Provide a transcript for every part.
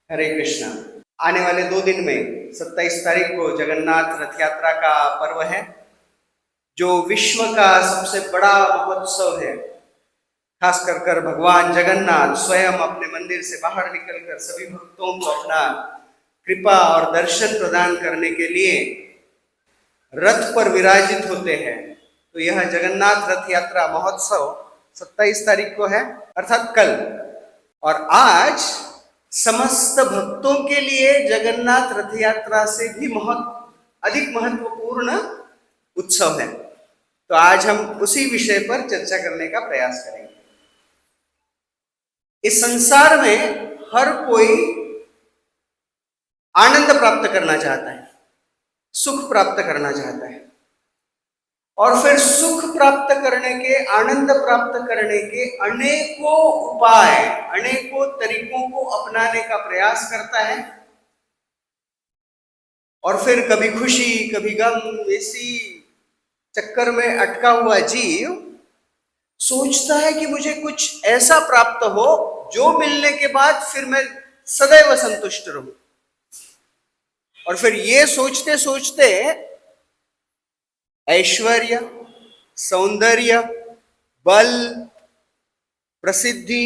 हरे कृष्णा। आने वाले 2 दिन में 27 तारीख को जगन्नाथ रथ यात्रा का पर्व है, जो विश्व का सबसे बड़ा महोत्सव है। खास कर भगवान जगन्नाथ स्वयं अपने मंदिर से बाहर निकलकर सभी भक्तों को अपना कृपा और दर्शन प्रदान करने के लिए रथ पर विराजित होते हैं। तो यह जगन्नाथ रथ यात्रा महोत्सव 27 तारीख को है, अर्थात कल। और आज समस्त भक्तों के लिए जगन्नाथ रथ यात्रा से भी अधिक महत्वपूर्ण उत्सव है। तो आज हम उसी विषय पर चर्चा करने का प्रयास करेंगे। इस संसार में हर कोई आनंद प्राप्त करना चाहता है, सुख प्राप्त करना चाहता है, और फिर सुख प्राप्त करने के, आनंद प्राप्त करने के अनेकों उपाय, अनेकों तरीकों को अपनाने का प्रयास करता है। और फिर कभी खुशी कभी गम, इसी चक्कर में अटका हुआ जीव सोचता है कि मुझे कुछ ऐसा प्राप्त हो जो मिलने के बाद फिर मैं सदैव संतुष्ट रहूं। और फिर ये सोचते सोचते ऐश्वर्य, सौंदर्य, बल, प्रसिद्धि,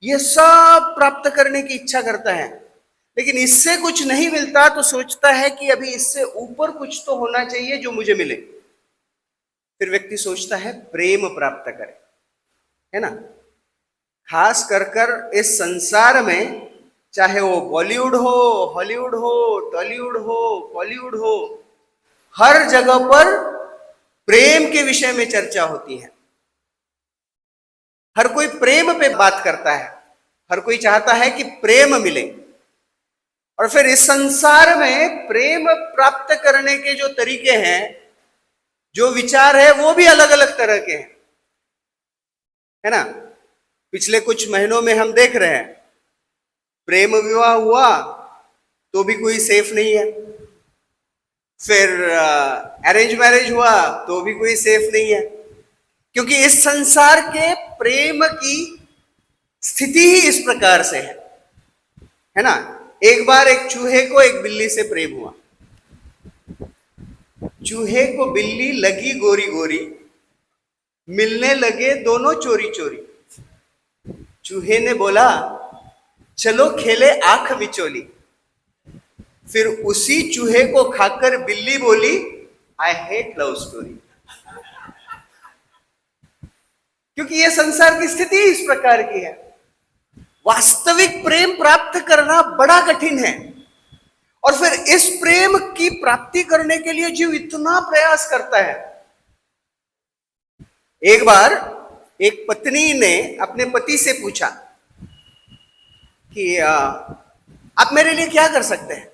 ये सब प्राप्त करने की इच्छा करता है। लेकिन इससे कुछ नहीं मिलता तो सोचता है कि अभी इससे ऊपर कुछ तो होना चाहिए जो मुझे मिले। फिर व्यक्ति सोचता है प्रेम प्राप्त करे, है ना। खास कर इस संसार में, चाहे वो बॉलीवुड हो, हॉलीवुड हो, टॉलीवुड हो, बॉलीवुड हो, हर जगह पर प्रेम के विषय में चर्चा होती है। हर कोई प्रेम पे बात करता है, हर कोई चाहता है कि प्रेम मिले। और फिर इस संसार में प्रेम प्राप्त करने के जो तरीके हैं, जो विचार है, वो भी अलग अलग तरह के हैं, है ना। पिछले कुछ महीनों में हम देख रहे हैं, प्रेम विवाह हुआ तो भी कोई सेफ नहीं है, फिर अरेंज मैरिज हुआ तो भी कोई सेफ नहीं है। क्योंकि इस संसार के प्रेम की स्थिति ही इस प्रकार से है ना। एक बार एक चूहे को एक बिल्ली से प्रेम हुआ। चूहे को बिल्ली लगी गोरी गोरी, मिलने लगे दोनों चोरी चोरी। चूहे ने बोला चलो खेले आंख मिचोली। फिर उसी चूहे को खाकर बिल्ली बोली आई हेट लव स्टोरी। क्योंकि यह संसार की स्थिति इस प्रकार की है। वास्तविक प्रेम प्राप्त करना बड़ा कठिन है। और फिर इस प्रेम की प्राप्ति करने के लिए जीव इतना प्रयास करता है। एक बार एक पत्नी ने अपने पति से पूछा कि आप मेरे लिए क्या कर सकते हैं।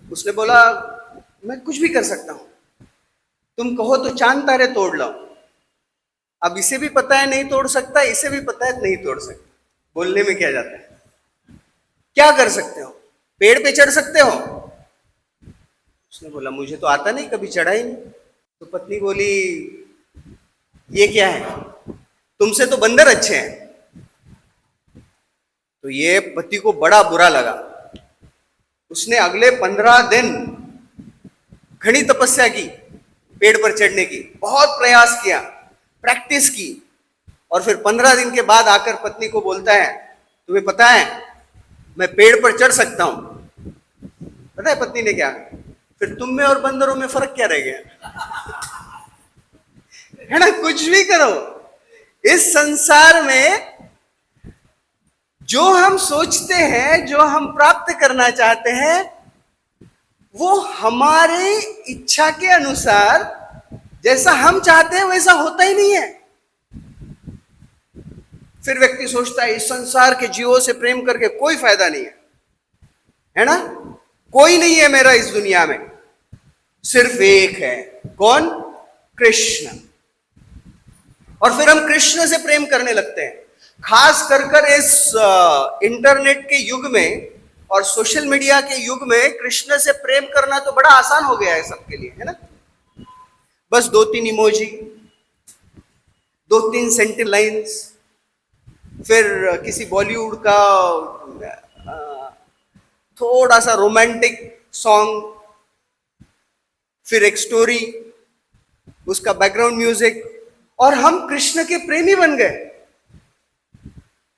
उसने बोला मैं कुछ भी कर सकता हूं, तुम कहो तो चांद तारे तोड़ लो। अब इसे भी पता है नहीं तोड़ सकता, इसे भी पता है नहीं तोड़ सकता, बोलने में क्या जाता है। क्या कर सकते हो, पेड़ पे चढ़ सकते हो। उसने बोला मुझे तो आता नहीं, कभी चढ़ा ही नहीं। तो पत्नी बोली ये क्या है, तुमसे तो बंदर अच्छे हैं। तो ये पति को बड़ा बुरा लगा। उसने अगले 15 दिन घनी तपस्या की, पेड़ पर चढ़ने की बहुत प्रयास किया, प्रैक्टिस की। और फिर 15 दिन के बाद आकर पत्नी को बोलता है तुम्हें पता है मैं पेड़ पर चढ़ सकता हूं। पता है पत्नी ने क्या, फिर तुम में और बंदरों में फर्क क्या रह गया, है ना। कुछ भी करो, इस संसार में जो हम सोचते हैं, जो हम प्राप्त करना चाहते हैं, वो हमारे इच्छा के अनुसार जैसा हम चाहते हैं वैसा होता ही नहीं है। फिर व्यक्ति सोचता है इस संसार के जीवों से प्रेम करके कोई फायदा नहीं है ना। कोई नहीं है मेरा इस दुनिया में, सिर्फ एक है। कौन? कृष्ण। और फिर हम कृष्ण से प्रेम करने लगते हैं। खास कर इस इंटरनेट के युग में और सोशल मीडिया के युग में कृष्ण से प्रेम करना तो बड़ा आसान हो गया है सबके लिए, है ना। बस 2-3 इमोजी, 2-3 सेंटी लाइन्स, फिर किसी बॉलीवुड का थोड़ा सा रोमांटिक सॉन्ग, फिर एक स्टोरी, उसका बैकग्राउंड म्यूजिक, और हम कृष्ण के प्रेमी बन गए,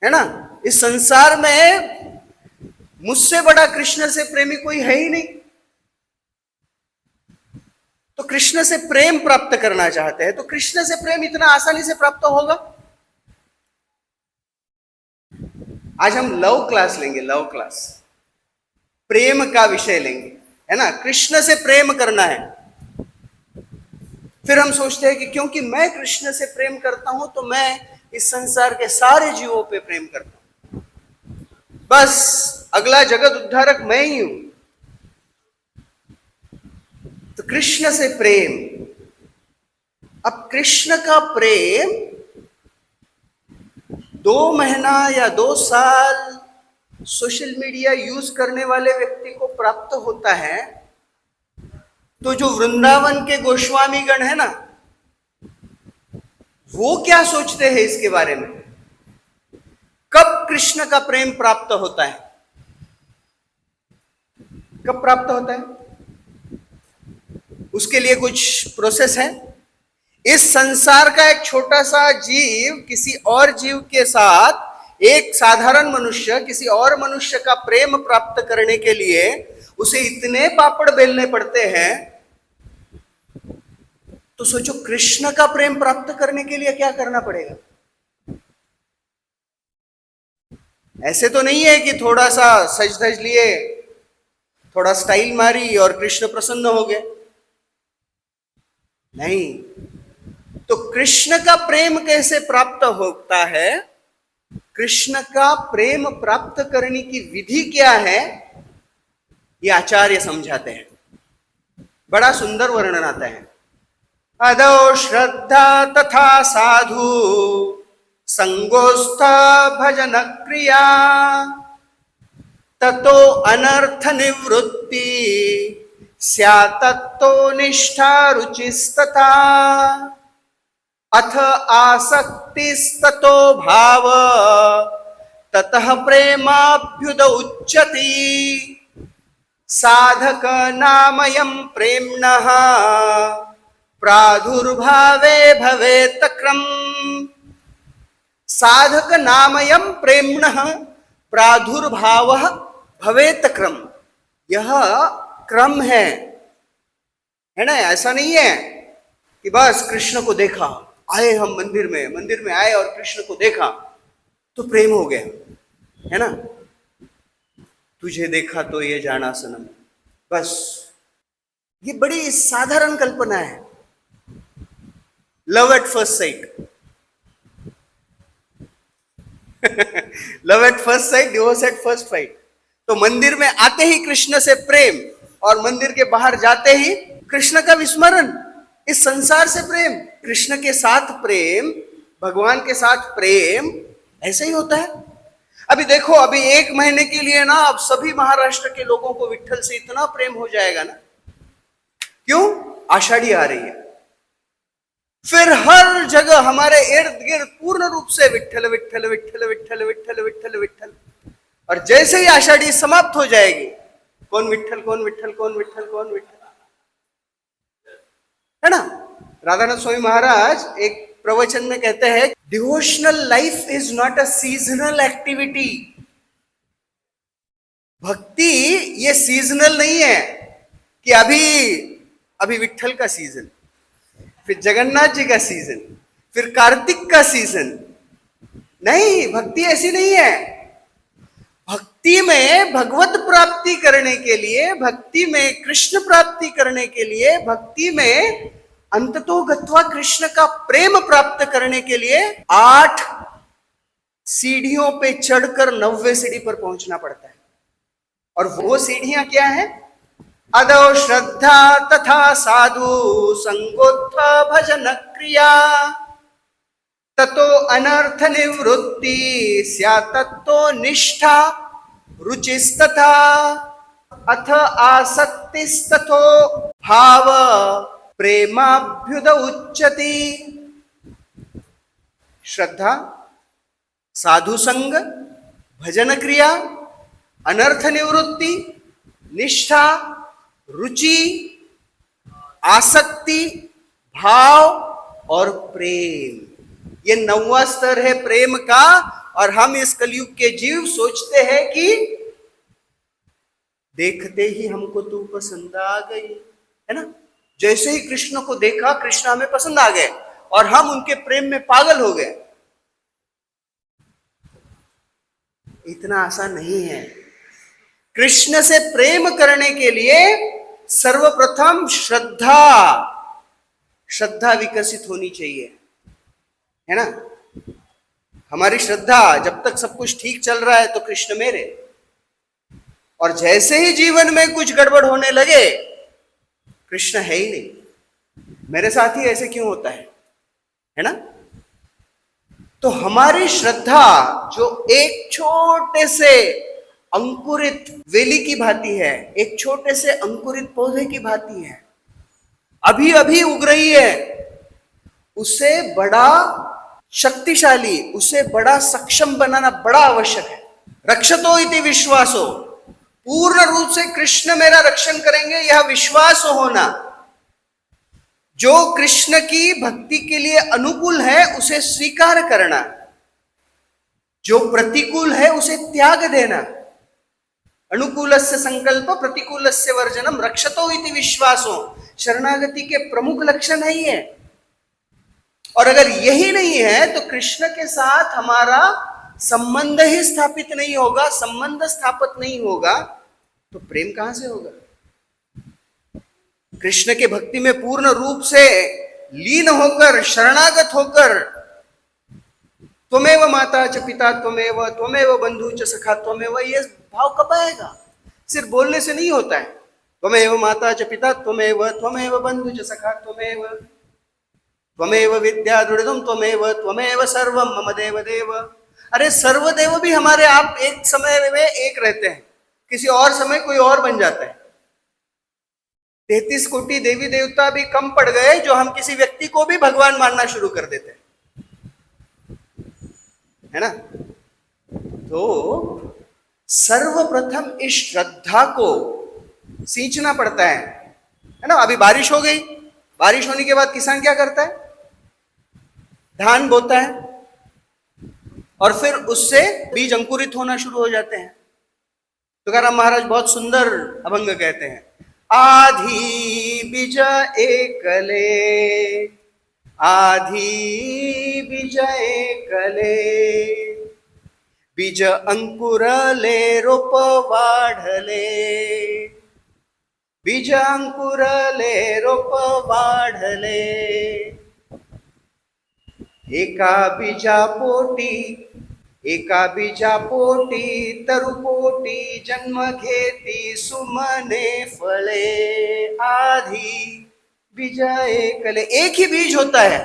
है ना। इस संसार में मुझसे बड़ा कृष्ण से प्रेमी कोई है ही नहीं। तो कृष्ण से प्रेम प्राप्त करना चाहते हैं तो कृष्ण से प्रेम इतना आसानी से प्राप्त होगा? आज हम लव क्लास लेंगे, लव क्लास, प्रेम का विषय लेंगे, है ना। कृष्ण से प्रेम करना है। फिर हम सोचते हैं कि क्योंकि मैं कृष्ण से प्रेम करता हूं तो मैं इस संसार के सारे जीवों पे प्रेम करता हूं, बस अगला जगत उद्धारक मैं ही हूं। तो कृष्ण से प्रेम, अब कृष्ण का प्रेम 2 महीना या 2 साल सोशल मीडिया यूज करने वाले व्यक्ति को प्राप्त होता है, तो जो वृंदावन के गोस्वामी गण है ना, वो क्या सोचते हैं इसके बारे में? कब कृष्ण का प्रेम प्राप्त होता है? कब प्राप्त होता है? उसके लिए कुछ प्रोसेस है। इस संसार का एक छोटा सा जीव किसी और जीव के साथ, एक साधारण मनुष्य किसी और मनुष्य का प्रेम प्राप्त करने के लिए उसे इतने पापड़ बेलने पड़ते हैं, तो सोचो कृष्ण का प्रेम प्राप्त करने के लिए क्या करना पड़ेगा। ऐसे तो नहीं है कि थोड़ा सा सज धज लिए, थोड़ा स्टाइल मारी और कृष्ण प्रसन्न हो गए, नहीं। तो कृष्ण का प्रेम कैसे प्राप्त होता है, कृष्ण का प्रेम प्राप्त करने की विधि क्या है, ये आचार्य समझाते हैं। बड़ा सुंदर वर्णन आता है। अदौ श्रद्धा तथा साधु संगोस्थ भजन क्रिया, ततो अनर्थ निवृत्ति स्यात्तो निष्ठा रुचिस्तथा, अथ आसक्तिस्ततो भाव ततः प्रेमाभ्युद उच्यति, साधक नामयं प्रेम्णः प्रादुर्भावे भवेत् क्रम। साधक नामयं प्रेम्णः प्रादुर्भावः भवेत् क्रम, यह क्रम है ना। ऐसा नहीं है कि बस कृष्ण को देखा, आए हम मंदिर में आए और कृष्ण को देखा तो प्रेम हो गया, है ना। तुझे देखा तो ये जाना सनम, बस। ये बड़ी साधारण कल्पना है, love at first sight. Love at first sight, divorce at first fight. तो मंदिर में आते ही कृष्ण से प्रेम और मंदिर के बाहर जाते ही कृष्ण का विस्मरण, इस संसार से प्रेम, कृष्ण के साथ प्रेम, भगवान के साथ प्रेम, ऐसे ही होता है। अभी देखो, अभी 1 महीने के लिए ना अब सभी महाराष्ट्र के लोगों को विट्ठल से इतना प्रेम हो जाएगा ना। क्यों? आषाढ़ी आ रही है, फिर हर जगह हमारे इर्द गिर्द पूर्ण रूप से विट्ठल विट्ठल विट्ठल विट्ठल विट्ठल विट्ठल विट्ठल। और जैसे ही आषाढ़ी समाप्त हो जाएगी, कौन विट्ठल कौन विट्ठल कौन विट्ठल कौन विट्ठल, है ना। राधानाथ स्वामी महाराज एक प्रवचन में कहते हैं, devotional life is not a seasonal activity. भक्ति ये सीजनल नहीं है कि अभी विट्ठल का सीजन, फिर जगन्नाथ जी का सीजन, फिर कार्तिक का सीजन। नहीं, भक्ति ऐसी नहीं है। भक्ति में भगवत प्राप्ति करने के लिए, भक्ति में कृष्ण प्राप्ति करने के लिए, भक्ति में अंततो गत्वा कृष्ण का प्रेम प्राप्त करने के लिए 8 सीढ़ियों पे चढ़कर 90वें सीढ़ी पर पहुंचना पड़ता है। और वो सीढ़ियां क्या है? अदौ श्रद्धा तथा साधु संगोत्थ भजन क्रिया, ततो अनर्थ निवृत्ति स्यात्तो निष्ठा रुचिस्तथा, अथ आसक्तिस्तथो भाव प्रेमाभ्युद उच्यति। श्रद्धा, साधु संग, भजन क्रिया, अनर्थ निवृत्ति निष्ठा, रुचि, आसक्ति, भाव और प्रेम। ये 9वां स्तर है प्रेम का। और हम इस कलयुग के जीव सोचते हैं कि देखते ही हमको तू पसंद आ गई, है ना। जैसे ही कृष्ण को देखा, कृष्ण हमें पसंद आ गए और हम उनके प्रेम में पागल हो गए। इतना आसान नहीं है। कृष्ण से प्रेम करने के लिए सर्वप्रथम श्रद्धा विकसित होनी चाहिए, है ना। हमारी श्रद्धा, जब तक सब कुछ ठीक चल रहा है तो कृष्ण मेरे, और जैसे ही जीवन में कुछ गड़बड़ होने लगे, कृष्ण है ही नहीं, मेरे साथ ही ऐसे क्यों होता है ना। तो हमारी श्रद्धा जो एक छोटे से अंकुरित वेली की भांति है, एक छोटे से अंकुरित पौधे की भांति है, अभी अभी उग रही है, उसे बड़ा शक्तिशाली, उसे बड़ा सक्षम बनाना बड़ा आवश्यक है। रक्षतो इति विश्वासो, पूर्ण रूप से कृष्ण मेरा रक्षण करेंगे, यह विश्वास होना। जो कृष्ण की भक्ति के लिए अनुकूल है उसे स्वीकार करना, जो प्रतिकूल है उसे त्याग देना। अनुकूलस्य संकल्प प्रतिकूलस्य वर्जनम रक्षतो इति विश्वासो, शरणागति के प्रमुख लक्षण है ये। और अगर यही नहीं है तो कृष्ण के साथ हमारा संबंध ही स्थापित नहीं होगा, संबंध स्थापित नहीं होगा तो प्रेम कहां से होगा। कृष्ण के भक्ति में पूर्ण रूप से लीन होकर, शरणागत होकर, त्वमेव माता च पिता त्वमेव बंधु च सखा त्वमेव, ये भाव कब आएगा। सिर्फ बोलने से नहीं होता है। त्वमेव माता च पिता त्वमेव बंधु च सखा त्वमेव विद्या दृढ़ त्वमेव सर्वम मम देव देव। अरे सर्वदेव भी हमारे आप एक समय में एक रहते हैं, किसी और समय कोई और बन जाता है। 33 कोटि देवी देवता भी कम पड़ गए जो हम किसी व्यक्ति को भी भगवान मानना शुरू कर देते हैं, है ना। तो सर्वप्रथम इस श्रद्धा को सींचना पड़ता है ना। अभी बारिश हो गई, बारिश होने के बाद किसान क्या करता है, धान बोता है और फिर उससे बीज अंकुरित होना शुरू हो जाते हैं। तुकाराम महाराज बहुत सुंदर अभंग कहते हैं, आधी बीज एकले, आधी बीज एकले, बीज अंकुरले रोप वाढले, बीज अंकुरले रोप वाढले, एका बीजापोटी तरुपोटी जन्म घेती सुमने फळे, आधी बीज एकले। एक ही बीज होता है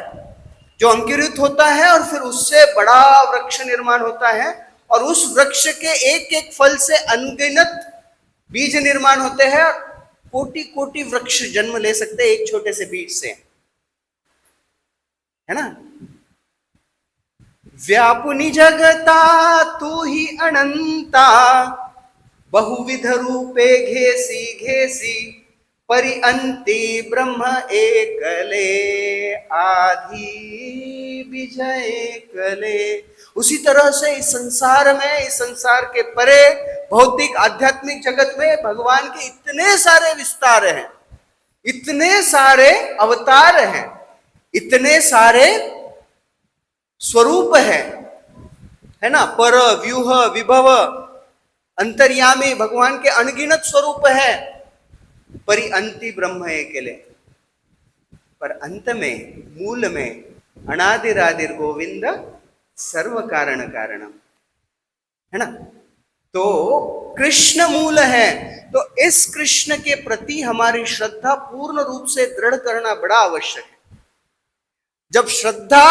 जो अंकुरित होता है और फिर उससे बड़ा वृक्ष निर्माण होता है, और उस वृक्ष के एक एक फल से अनगिनत बीज निर्माण होते हैं। कोटि कोटि वृक्ष जन्म ले सकते हैं एक छोटे से बीज से, है ना। व्यापुनि जगता तू ही अनंता, बहुविध रूपे घेसी घेसी, परि अंति ब्रह्म एकले, आधी बीज एकले। उसी तरह से इस संसार में, इस संसार के परे भौतिक आध्यात्मिक जगत में भगवान के इतने सारे विस्तार हैं, इतने सारे अवतार हैं, इतने सारे स्वरूप है ना। पर व्यूह विभव अंतर्यामी भगवान के अनगिनत स्वरूप है। परि अंति ब्रह्म एकले, पर अंत में, मूल में अनादिरादिर गोविंद सर्व कारण कारणम, है ना। तो कृष्ण मूल है। तो इस कृष्ण के प्रति हमारी श्रद्धा पूर्ण रूप से दृढ़ करना बड़ा आवश्यक है। जब श्रद्धा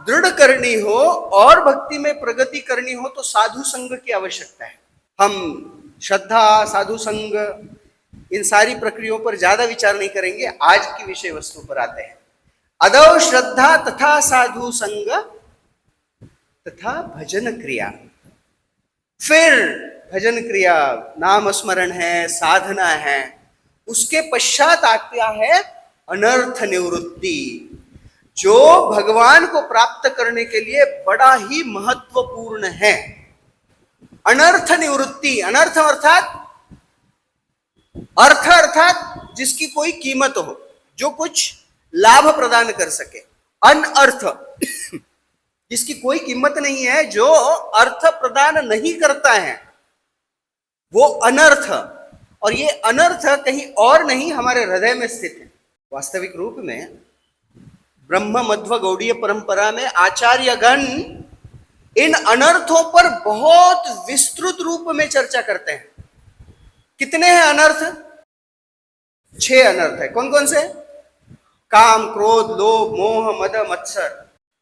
दृढ़ करनी हो और भक्ति में प्रगति करनी हो तो साधु संग की आवश्यकता है। हम श्रद्धा, साधु संग, इन सारी प्रक्रियाओं पर ज्यादा विचार नहीं करेंगे। आज की विषय वस्तु पर आते हैं। अदौ श्रद्धा तथा साधु संग तथा भजन क्रिया। फिर भजन क्रिया, नाम स्मरण है, साधना है, उसके पश्चात आता है अनर्थ निवृत्ति, जो भगवान को प्राप्त करने के लिए बड़ा ही महत्वपूर्ण है। अनर्थ निवृत्ति, अनर्थ अर्थात जिसकी कोई कीमत हो, जो कुछ लाभ प्रदान कर सके। अनर्थ जिसकी कोई कीमत नहीं है, जो अर्थ प्रदान नहीं करता है, वो अनर्थ। और ये अनर्थ कहीं और नहीं, हमारे हृदय में स्थित है। वास्तविक रूप में ब्रह्म मध्व गौड़ीय परंपरा में आचार्यगण इन अनर्थों पर बहुत विस्तृत रूप में चर्चा करते हैं। कितने हैं अनर्थ? 6 अनर्थ है। कौन कौन से? काम, क्रोध, लोभ, मोह, मद, मत्सर।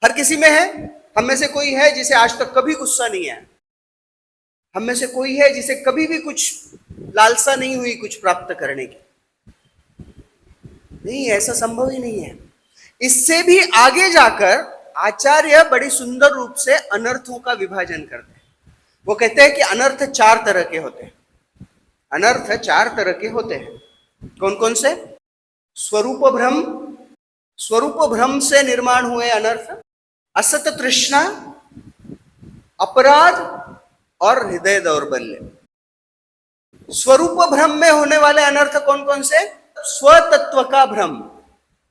हर किसी में है। हम में से कोई है जिसे आज तक कभी गुस्सा नहीं है? हम में से कोई है जिसे कभी भी कुछ लालसा नहीं हुई कुछ प्राप्त करने की? नहीं, ऐसा संभव ही नहीं है। इससे भी आगे जाकर आचार्य बड़ी सुंदर रूप से अनर्थों का विभाजन करते हैं। वो कहते हैं कि अनर्थ 4 तरह के होते हैं। अनर्थ 4 तरह के होते हैं। कौन कौन से? स्वरूप भ्रम, स्वरूप भ्रम से निर्माण हुए अनर्थ, असत तृष्णा, अपराध और हृदय दौर्बल्य। स्वरूप भ्रम में होने वाले अनर्थ कौन कौन से? स्वतत्व का भ्रम,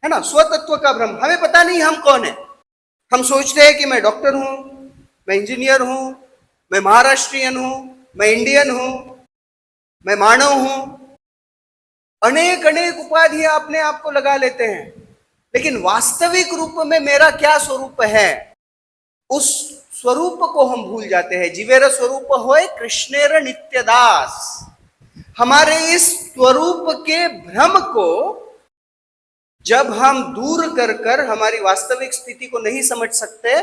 है ना? स्वतत्व का भ्रम, हमें पता नहीं हम कौन है। हम सोचते हैं कि मैं डॉक्टर हूं, मैं इंजीनियर हूं, मैं महाराष्ट्रियन हूं, मैं इंडियन हूं, मैं मानव हूं। अनेक अनेक उपाधियां अपने आप को लगा लेते हैं, लेकिन वास्तविक रूप में मेरा क्या स्वरूप है, उस स्वरूप को हम भूल जाते हैं। जीवेर स्वरूप होए कृष्णेर नित्यदास। हमारे इस स्वरूप के भ्रम को जब हम दूर कर कर हमारी वास्तविक स्थिति को नहीं समझ सकते,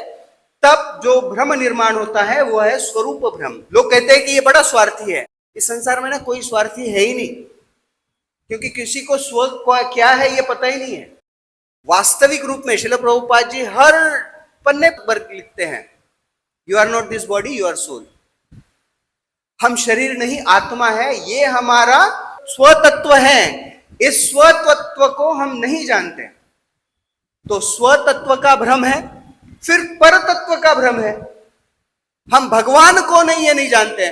तब जो भ्रम निर्माण होता है वो है स्वरूप भ्रम। लोग कहते हैं कि ये बड़ा स्वार्थी है। इस संसार में ना कोई स्वार्थी है ही नहीं, क्योंकि किसी को स्व क्या है ये पता ही नहीं है। वास्तविक रूप में श्रील प्रभुपाद जी हर पन्ने पर लिखते हैं, you are not this body, you are soul. हम शरीर नहीं, आत्मा है। ये हमारा स्वतत्व है। इस स्वतत्व को हम नहीं जानते, तो स्वतत्व का भ्रम है। फिर परतत्व का भ्रम है। हम भगवान को नहीं, ये नहीं जानते।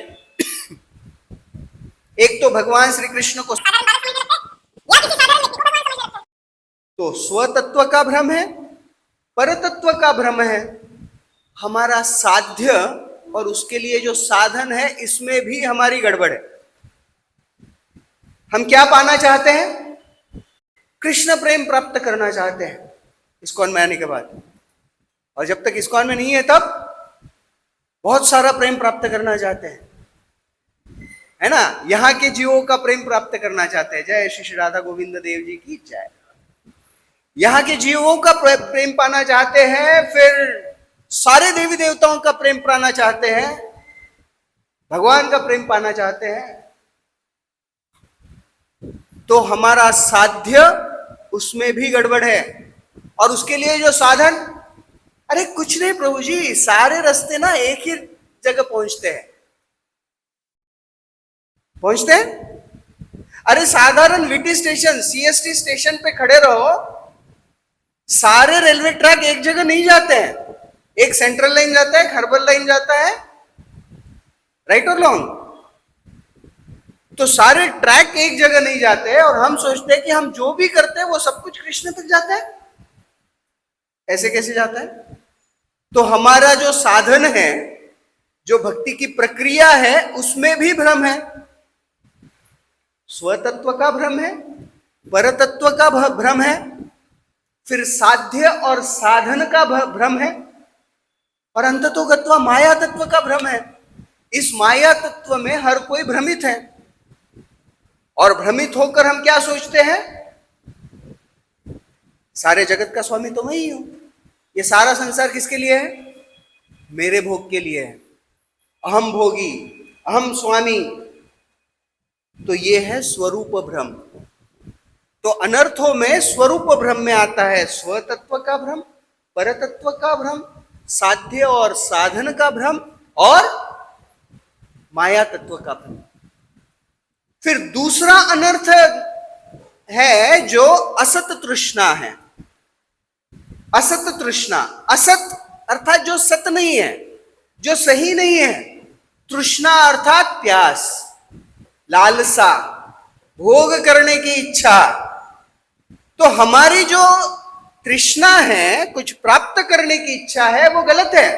एक तो भगवान श्री कृष्ण को तो स्वतत्व का भ्रम है, परतत्व का भ्रम है। हमारा साध्य और उसके लिए जो साधन है, इसमें भी हमारी गड़बड़ है। हम क्या पाना चाहते हैं? कृष्ण प्रेम प्राप्त करना चाहते हैं इस्कॉन में आने के बाद। और जब तक इस्कॉन में नहीं है तब बहुत सारा प्रेम प्राप्त करना चाहते हैं, है ना? यहाँ के जीवों का प्रेम प्राप्त करना चाहते हैं। जय श्री राधा गोविंद देव जी की जय। यहाँ के जीवों का प्रेम पाना चाहते हैं, फिर सारे देवी देवताओं का प्रेम पाना चाहते हैं, भगवान का प्रेम पाना चाहते हैं। तो हमारा साध्य उसमें भी गड़बड़ है। और उसके लिए जो साधन, अरे कुछ नहीं प्रभु जी, सारे रास्ते ना एक ही जगह पहुंचते हैं। अरे साधारण वीटी स्टेशन, सीएसटी स्टेशन पे खड़े रहो, सारे रेलवे ट्रैक एक जगह नहीं जाते हैं। एक सेंट्रल लाइन जाता है, एक हर्बल लाइन जाता है, राइट और लॉन्ग। तो सारे ट्रैक एक जगह नहीं जाते हैं, और हम सोचते हैं कि हम जो भी करते हैं वो सब कुछ कृष्ण तक जाता है। ऐसे कैसे जाता है? तो हमारा जो साधन है, जो भक्ति की प्रक्रिया है, उसमें भी भ्रम है। स्वतत्व का भ्रम है, परतत्व का भ्रम है, फिर साध्य और साधन का भ्रम है, और अंततोगत्वा माया तत्व का भ्रम है। इस माया तत्व में हर कोई भ्रमित है। और भ्रमित होकर हम क्या सोचते हैं? सारे जगत का स्वामी तो मैं ही हूं। ये सारा संसार किसके लिए है? मेरे भोग के लिए है। अहम भोगी, अहम स्वामी। तो ये है स्वरूप भ्रम। तो अनर्थों में स्वरूप भ्रम में आता है स्वतत्व का भ्रम, परतत्व का भ्रम, साध्य और साधन का भ्रम, और माया तत्व का भ्रम। फिर दूसरा अनर्थ है जो असत तृष्णा है। असत तृष्णा, असत अर्थात जो सत नहीं है, जो सही नहीं है। तृष्णा अर्थात प्यास, लालसा, भोग करने की इच्छा। तो हमारी जो तृष्णा है, कुछ प्राप्त करने की इच्छा है, वो गलत है।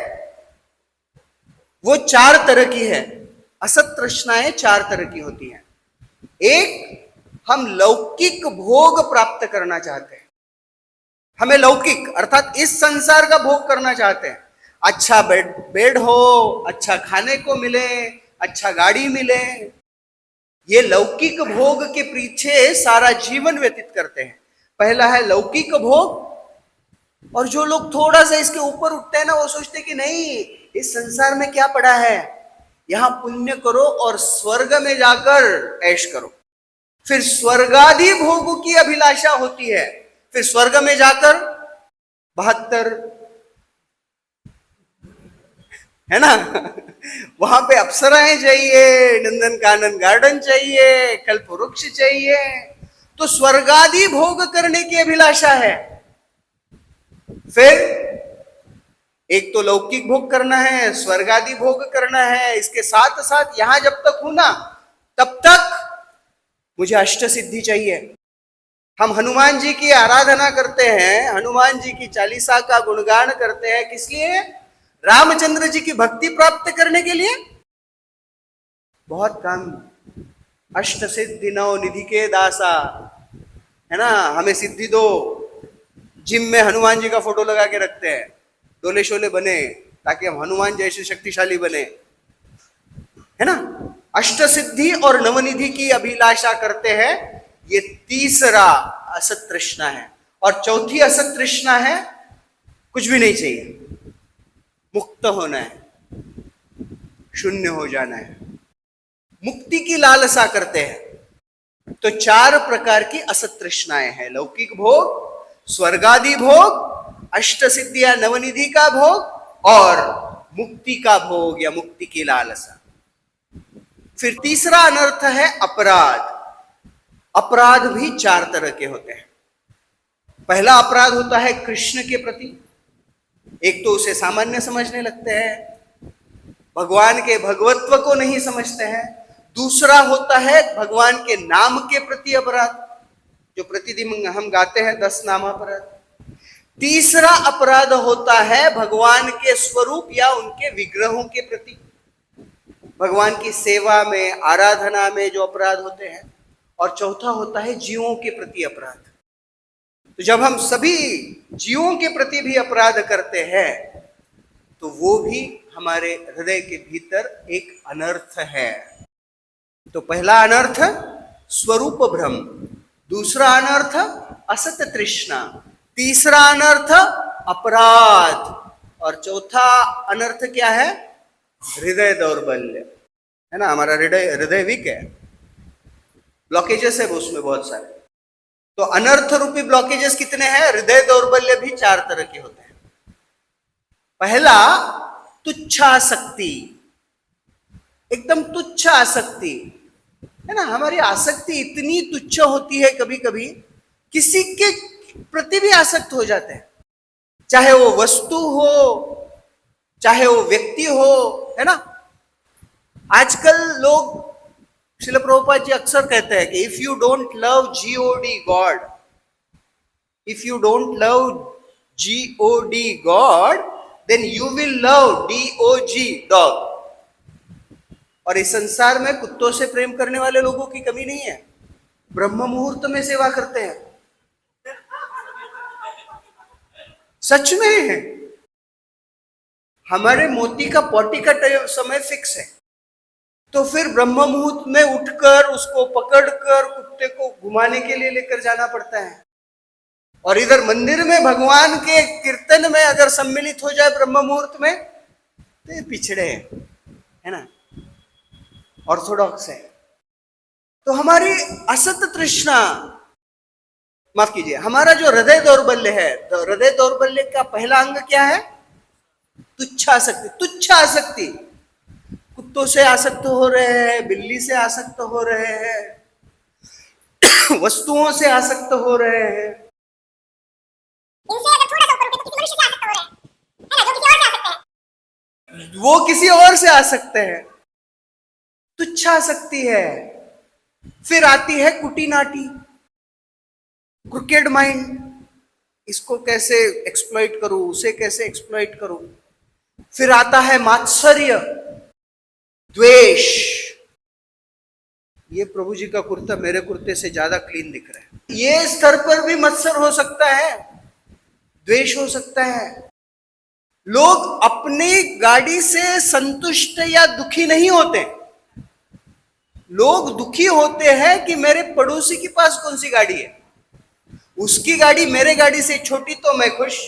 वो चार तरह की है। असत तृष्णाएं चार तरह की होती हैं। एक, हम लौकिक भोग प्राप्त करना चाहते हैं। हमें लौकिक अर्थात इस संसार का भोग करना चाहते हैं। अच्छा बेड हो, अच्छा खाने को मिले, अच्छा गाड़ी मिले। ये लौकिक भोग के पीछे सारा जीवन व्यतीत करते हैं। पहला है लौकिक भोग। और जो लोग थोड़ा सा इसके ऊपर उठते हैं ना, वो सोचते हैं कि नहीं, इस संसार में क्या पड़ा है, यहां पुण्य करो और स्वर्ग में जाकर ऐश करो। फिर स्वर्गादि भोगों की अभिलाषा होती है। फिर स्वर्ग में जाकर 72 है ना, वहां पे अप्सराएं चाहिए, नंदन कानन गार्डन चाहिए, कल्प वृक्ष चाहिए। तो स्वर्गादि भोग करने की अभिलाषा है। फिर एक तो लौकिक भोग करना है, स्वर्गादि भोग करना है, इसके साथ साथ यहां जब तक हूं ना, तब तक मुझे अष्ट सिद्धि चाहिए। हम हनुमान जी की आराधना करते हैं, हनुमान जी की चालीसा का गुणगान करते हैं, किस लिए? रामचंद्र जी की भक्ति प्राप्त करने के लिए। बहुत काम, अष्ट सिद्धि नौ निधि के दासा, है ना, हमें सिद्धि दो। जिम में हनुमान जी का फोटो लगा के रखते हैं, डोले शोले बने, ताकि हम हनुमान जैसे शक्तिशाली बने, है ना। अष्ट सिद्धि और नवनिधि की अभिलाषा करते हैं। ये तीसरा असत तृष्णा है। और चौथी असत तृष्णा है, कुछ भी नहीं चाहिए, मुक्त होना है, शून्य हो जाना है, मुक्ति की लालसा करते हैं। तो चार प्रकार की असत तृष्णाएं हैं: लौकिक भोग, स्वर्गादि भोग, अष्ट सिद्धि या नवनिधि का भोग, और मुक्ति का भोग या मुक्ति की लालसा। फिर तीसरा अनर्थ है अपराध। अपराध भी चार तरह के होते हैं। पहला अपराध होता है कृष्ण के प्रति। एक तो उसे सामान्य समझने लगते हैं, भगवान के भगवत्व को नहीं समझते हैं। दूसरा होता है भगवान के नाम के प्रति अपराध, जो प्रतिदिन हम गाते हैं 10 नामापराध। तीसरा अपराध होता है भगवान के स्वरूप या उनके विग्रहों के प्रति, भगवान की सेवा में, आराधना में जो अपराध होते हैं। और चौथा होता है जीवों के प्रति अपराध। तो जब हम सभी जीवों के प्रति भी अपराध करते हैं, तो वो भी हमारे हृदय के भीतर एक अनर्थ है। तो पहला अनर्थ स्वरूप भ्रम, दूसरा अनर्थ असत तृष्णा, तीसरा अनर्थ अपराध, और चौथा अनर्थ क्या है? हृदय दौर्बल्य, है ना। हमारा हृदय वीक है, ब्लॉकेजेस है उसमें बहुत सारे। तो अनर्थ रूपी ब्लॉकेजेस कितने हैं? हृदय दौर्बल्य भी चार तरह के होते हैं। पहला तुच्छासक्ति, एकदम तुच्छ आसक्ति, है ना। हमारी आसक्ति इतनी तुच्छ होती है, कभी कभी किसी के प्रति भी आसक्त हो जाते हैं, चाहे वो वस्तु हो, चाहे वो व्यक्ति हो, है ना। आजकल लोग, श्रील प्रभुपाद जी अक्सर कहते हैं कि if you don't love G O D god, if you don't love G O D god, then you will love D O G dog. और इस संसार में कुत्तों से प्रेम करने वाले लोगों की कमी नहीं है। ब्रह्म मुहूर्त में सेवा करते हैं, सच में है। हमारे मोती का पॉटी का समय फिक्स है, तो फिर ब्रह्म मुहूर्त में उठकर उसको पकड़कर कुत्ते को घुमाने के लिए लेकर जाना पड़ता है। और इधर मंदिर में भगवान के कीर्तन में अगर सम्मिलित हो जाए ब्रह्म मुहूर्त में, तो ये पिछड़े हैं, है ना, ऑर्थोडॉक्स है। तो हमारी असत तृष्णा, माफ कीजिए, हमारा जो हृदय दौर्बल्य है, तो हृदय दौर्बल्य का पहला अंग क्या है? तुच्छासक्ति। तुच्छ आसक्ति, कुत्तों से आसक्त हो रहे हैं, बिल्ली से आसक्त हो रहे हैं, वस्तुओं से आसक्त हो रहे हैं। इनसे अगर थोड़ा सा ऊपर उठे तो किसी मनुष्य से आसक्त हो रहे हैं, है ना, जो किसी और से आसक्त है। वो किसी और से आ सकते हैं, तुच्छ आसक्ति है। फिर आती है कुटी नाटी, क्रिकेट माइंड, इसको कैसे एक्सप्लॉइट करूं, उसे कैसे एक्सप्लॉइट करूं। फिर आता है मात्सर्य, द्वेष। ये प्रभु जी का कुर्ता मेरे कुर्ते से ज्यादा क्लीन दिख रहा है। ये स्तर पर भी मत्सर हो सकता है, द्वेष हो सकता है। लोग अपनी गाड़ी से संतुष्ट या दुखी नहीं होते। लोग दुखी होते हैं कि मेरे पड़ोसी के पास कौन सी गाड़ी है, उसकी गाड़ी मेरे गाड़ी से छोटी तो मैं खुश,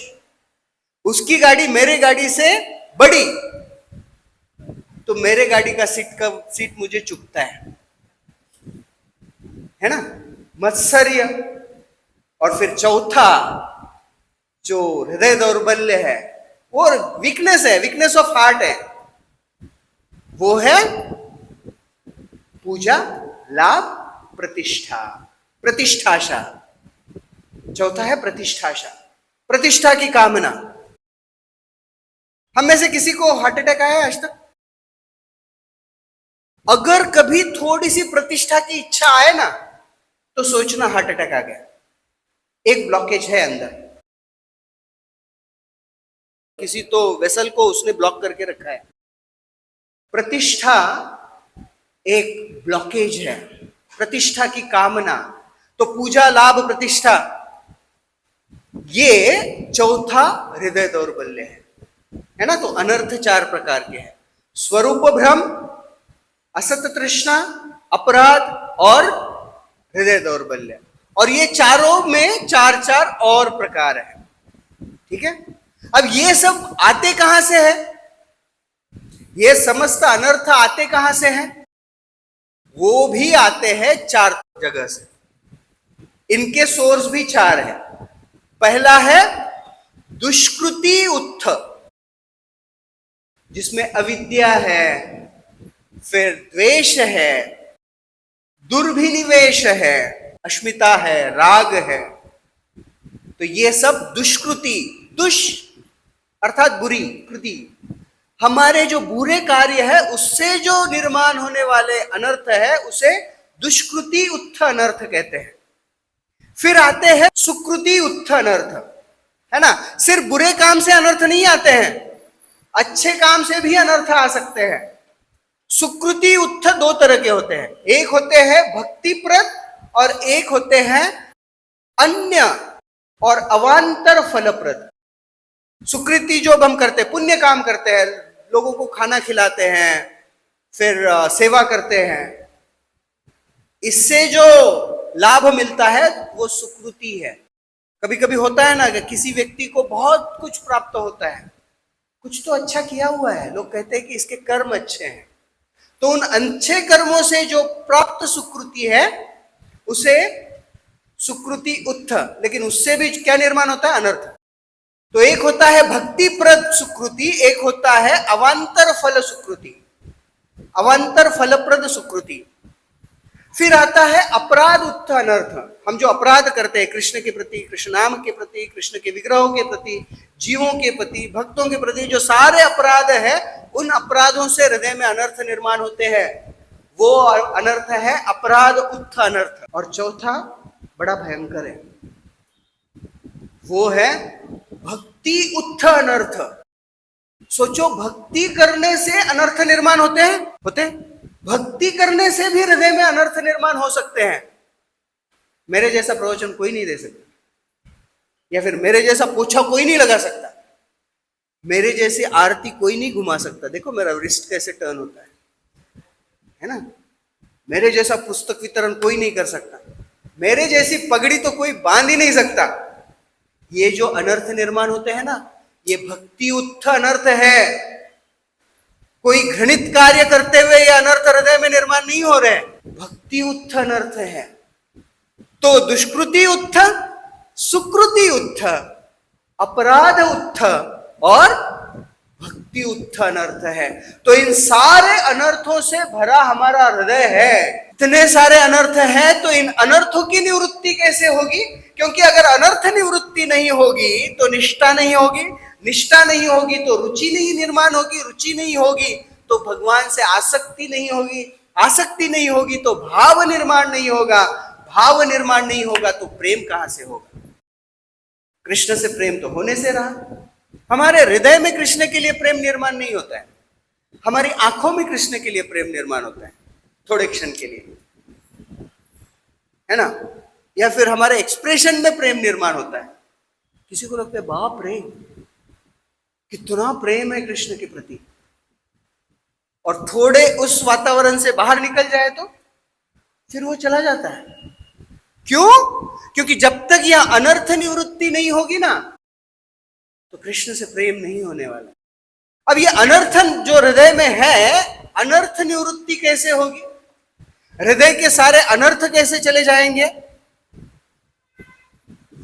उसकी गाड़ी मेरे गाड़ी से बड़ी तो मेरे गाड़ी का सीट मुझे चुभता है ना, मत्सर्य। और फिर चौथा जो हृदय दौर्बल्य है, वो वीकनेस है, वीकनेस ऑफ हार्ट है, वो है पूजा, लाभ, प्रतिष्ठा, प्रतिष्ठाशा। चौथा है प्रतिष्ठाशा, प्रतिष्ठा की कामना। हम में से किसी को हार्ट अटैक आया आज तक? अगर कभी थोड़ी सी प्रतिष्ठा की इच्छा आए ना तो सोचना हार्ट अटैक आ गया, एक ब्लॉकेज है अंदर। किसी तो वेसल को उसने ब्लॉक करके रखा है। प्रतिष्ठा एक ब्लॉकेज है, प्रतिष्ठा की कामना। तो पूजा, लाभ, प्रतिष्ठा, ये चौथा हृदय दौर्बल्य है ना। तो अनर्थ 4 प्रकार के हैं: स्वरूप भ्रम, असत तृष्णा, अपराध और हृदय दौर्बल्य। और ये चारों में 4-4 और प्रकार है, ठीक है। अब ये सब आते कहां से है? ये समस्त अनर्थ आते कहां से हैं? वो भी आते हैं 4 जगह से। इनके सोर्स भी 4 है। पहला है दुष्कृति उत्थ, जिसमें अविद्या है, फिर द्वेष है, दुर्भिनिवेश है, अस्मिता है, राग है। तो ये सब दुष्कृति, दुष अर्थात बुरी कृति, हमारे जो बुरे कार्य है उससे जो निर्माण होने वाले अनर्थ है उसे दुष्कृति उत्थ अनर्थ कहते हैं। फिर आते हैं सुकृति उत्थ अनर्थ, है ना। सिर्फ बुरे काम से अनर्थ नहीं आते हैं, अच्छे काम से भी अनर्थ आ सकते हैं। सुकृति उत्थ 2 तरह के होते हैं, एक होते हैं भक्तिप्रद और एक होते हैं अन्य और अवांतर फलप्रद। सुकृति जो हम करते हैं, पुण्य काम करते हैं, लोगों को खाना खिलाते हैं, फिर सेवा करते हैं, इससे जो लाभ मिलता है वो सुकृति है। कभी कभी होता है ना कि किसी व्यक्ति को बहुत कुछ प्राप्त होता है, कुछ तो अच्छा किया हुआ है, लोग कहते हैं कि इसके कर्म अच्छे हैं, तो उन अच्छे कर्मों से जो प्राप्त सुकृति है उसे सुकृति उत्थ। लेकिन उससे भी क्या निर्माण होता है? अनर्थ। तो एक होता है भक्तिप्रद सुकृति, एक होता है अवांतर फल सुकृति, अवांतर फलप्रद सुकृति। फिर आता है अपराध उत्थ अनर्थ। हम जो अपराध करते हैं कृष्ण के प्रति, कृष्ण नाम के प्रति, कृष्ण के विग्रहों के प्रति, जीवों के प्रति, भक्तों के प्रति, जो सारे अपराध है, उन अपराधों से हृदय में अनर्थ निर्माण होते हैं, वो अनर्थ है अपराध उत्थ अनर्थ। और चौथा बड़ा भयंकर है, वो है भक्ति उत्थ अनर्थ। सोचो, भक्ति करने से अनर्थ निर्माण होते हैं? भक्ति करने से भी हृदय में अनर्थ निर्माण हो सकते हैं। मेरे जैसा प्रवचन कोई नहीं दे सकता, या फिर मेरे जैसा पोछा कोई नहीं लगा सकता, मेरे जैसी आरती कोई नहीं घुमा सकता। देखो मेरा रिस्ट कैसे टर्न होता है ना। मेरे जैसा पुस्तक वितरण कोई नहीं कर सकता, मेरे जैसी पगड़ी तो कोई बांध ही नहीं सकता। ये जो अनर्थ निर्माण होते हैं ना, ये भक्ति उत्थ अनर्थ है। कोई घृणित कार्य करते हुए ये अनर्थ हृदय में निर्माण नहीं हो रहे, भक्ति उत्थ अनर्थ है। तो दुष्कृति उत्थ, सुकृति उत्थ, अपराध उत्थ और भक्ति अति उत्थ अनर्थ है। तो इन सारे अनर्थों से भरा हमारा हृदय है, इतने सारे अनर्थ हैं, तो इन अनर्थों की निवृत्ति कैसे होगी? क्योंकि अगर अनर्थ निवृत्ति नहीं होगी तो निष्ठा नहीं होगी, निष्ठा नहीं होगी तो रुचि नहीं निर्माण होगी, रुचि नहीं होगी तो भगवान से आसक्ति नहीं होगी, आसक्ति नहीं होगी तो भाव निर्माण नहीं होगा, भाव निर्माण नहीं होगा तो प्रेम कहां से होगा? कृष्ण से प्रेम तो होने से रहा। हमारे हृदय में कृष्ण के लिए प्रेम निर्माण नहीं होता है, हमारी आंखों में कृष्ण के लिए प्रेम निर्माण होता है थोड़े क्षण के लिए, है ना? या फिर हमारे एक्सप्रेशन में प्रेम निर्माण होता है। किसी को लगता है बाप रे कितना प्रेम है कृष्ण के प्रति, और थोड़े उस वातावरण से बाहर निकल जाए तो फिर वो चला जाता है। क्यों? क्योंकि जब तक यह अनर्थ निवृत्ति नहीं होगी ना तो कृष्ण से प्रेम नहीं होने वाला। अब ये अनर्थ जो हृदय में है, अनर्थ निवृत्ति कैसे होगी? हृदय के सारे अनर्थ कैसे चले जाएंगे?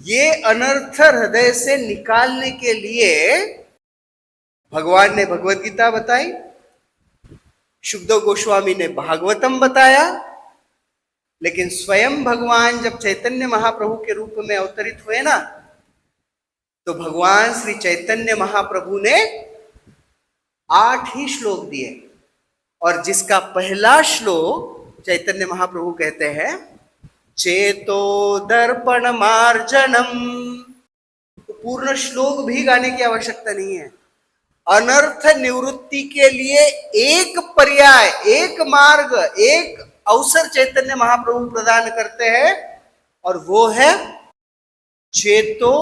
ये अनर्थ हृदय से निकालने के लिए भगवान ने भगवत गीता बताई, शुकदेव गोस्वामी ने भागवतम बताया, लेकिन स्वयं भगवान जब चैतन्य महाप्रभु के रूप में अवतरित हुए ना, तो भगवान श्री चैतन्य महाप्रभु ने 8 ही श्लोक दिए, और जिसका पहला श्लोक चैतन्य महाप्रभु कहते हैं चेतो दर्पण मार्जनम। पूर्ण श्लोक भी गाने की आवश्यकता नहीं है। अनर्थ निवृत्ति के लिए एक पर्याय, एक मार्ग, एक अवसर चैतन्य महाप्रभु प्रदान करते हैं, और वो है चेतो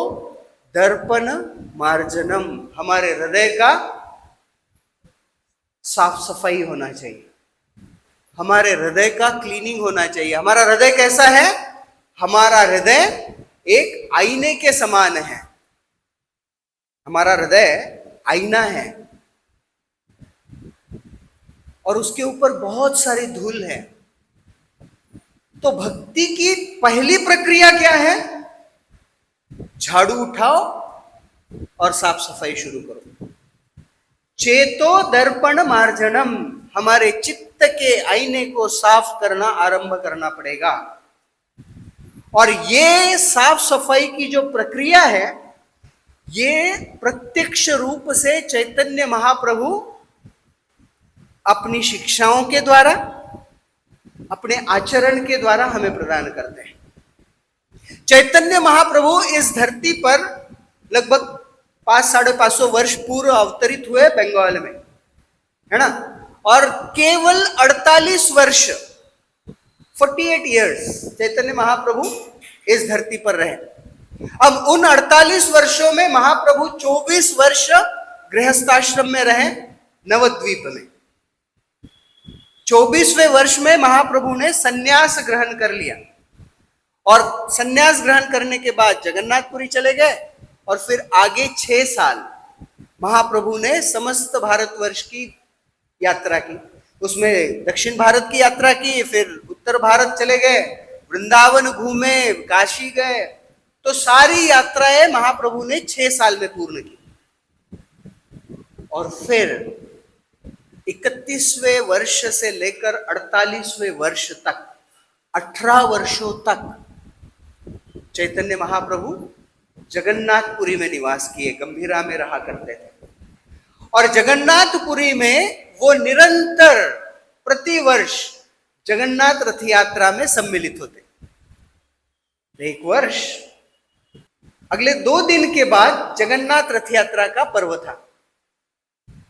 दर्पण मार्जनम। हमारे हृदय का साफ सफाई होना चाहिए, हमारे हृदय का क्लीनिंग होना चाहिए। हमारा हृदय कैसा है? हमारा हृदय एक आईने के समान है। हमारा हृदय आईना है और उसके ऊपर बहुत सारी धूल है। तो भक्ति की पहली प्रक्रिया क्या है? झाड़ू उठाओ और साफ सफाई शुरू करो। चेतो दर्पण मार्जनम, हमारे चित्त के आईने को साफ करना आरंभ करना पड़ेगा। और ये साफ सफाई की जो प्रक्रिया है, ये प्रत्यक्ष रूप से चैतन्य महाप्रभु अपनी शिक्षाओं के द्वारा, अपने आचरण के द्वारा हमें प्रदान करते हैं। चैतन्य महाप्रभु इस धरती पर लगभग 500-550 वर्ष पूर्व अवतरित हुए बंगाल में, है ना? और केवल 48 वर्ष, 48 इयर्स चैतन्य महाप्रभु इस धरती पर रहे। अब उन 48 वर्षों में महाप्रभु 24 वर्ष गृहस्थाश्रम में रहे नवद्वीप में। 24वें वर्ष में महाप्रभु ने सन्यास ग्रहण कर लिया, और सन्यास ग्रहण करने के बाद जगन्नाथपुरी चले गए, और फिर आगे 6 साल महाप्रभु ने समस्त भारतवर्ष की यात्रा की। उसमें दक्षिण भारत की यात्रा की, फिर उत्तर भारत चले गए, वृंदावन घूमे, काशी गए। तो सारी यात्राएं महाप्रभु ने 6 साल में पूर्ण की। और फिर 31वें वर्ष से लेकर 48वें वर्ष तक, 18 वर्षों तक चैतन्य महाप्रभु जगन्नाथपुरी में निवास किए, गंभीरा में रहा करते थे। और जगन्नाथपुरी में वो निरंतर प्रतिवर्ष जगन्नाथ रथ यात्रा में सम्मिलित होते। एक वर्ष, अगले 2 दिन के बाद जगन्नाथ रथ यात्रा का पर्व था,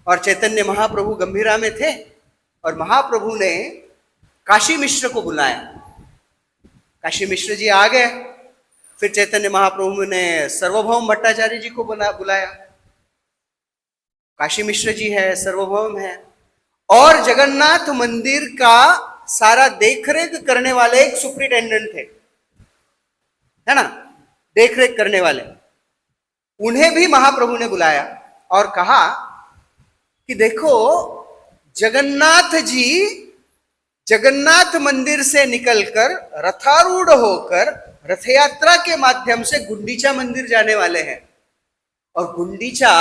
और चैतन्य महाप्रभु गंभीरा में थे, और महाप्रभु ने काशी मिश्र को बुलाया। काशी मिश्र जी आ गए। फिर चैतन्य महाप्रभु ने सर्वभौम भट्टाचार्य जी को बुलाया। काशी मिश्र जी है, सर्वभौम है, और जगन्नाथ मंदिर का सारा देखरेख करने वाले एक सुपरिटेंडेंट थे, है ना, देखरेख करने वाले। उन्हें भी महाप्रभु ने बुलाया और कहा कि देखो, जगन्नाथ जी जगन्नाथ मंदिर से निकलकर रथारूढ़ होकर रथ यात्रा के माध्यम से गुंडीचा मंदिर जाने वाले हैं, और गुंडीचा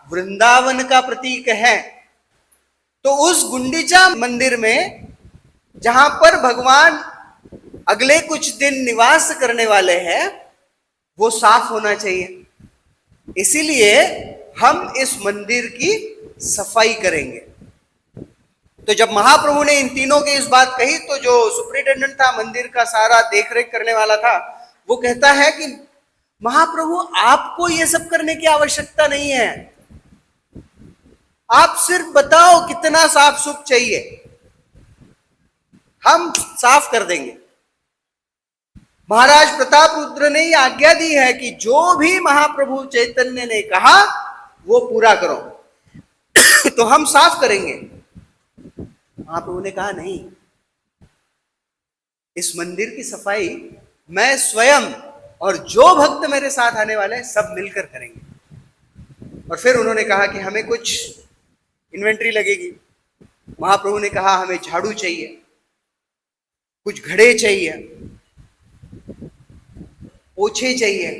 वृंदावन का प्रतीक है। तो उस गुंडीचा मंदिर में जहां पर भगवान अगले कुछ दिन निवास करने वाले हैं, वो साफ होना चाहिए। इसीलिए हम इस मंदिर की सफाई करेंगे। तो जब महाप्रभु ने इन तीनों की इस बात कही, तो जो सुपरिटेंडेंट था, मंदिर का सारा देखरेख करने वाला था, वो कहता है कि महाप्रभु, आपको ये सब करने की आवश्यकता नहीं है, आप सिर्फ बताओ कितना साफ सुफ चाहिए, हम साफ कर देंगे। महाराज प्रताप रुद्र ने यह आज्ञा दी है कि जो भी महाप्रभु चैतन्य ने कहा वो पूरा करो, तो हम साफ करेंगे। महाप्रभु ने कहा नहीं, इस मंदिर की सफाई मैं स्वयं और जो भक्त मेरे साथ आने वाले हैं सब मिलकर करेंगे। और फिर उन्होंने कहा कि हमें कुछ इन्वेंट्री लगेगी। महाप्रभु ने कहा हमें झाड़ू चाहिए, कुछ घड़े चाहिए, पोछे चाहिए,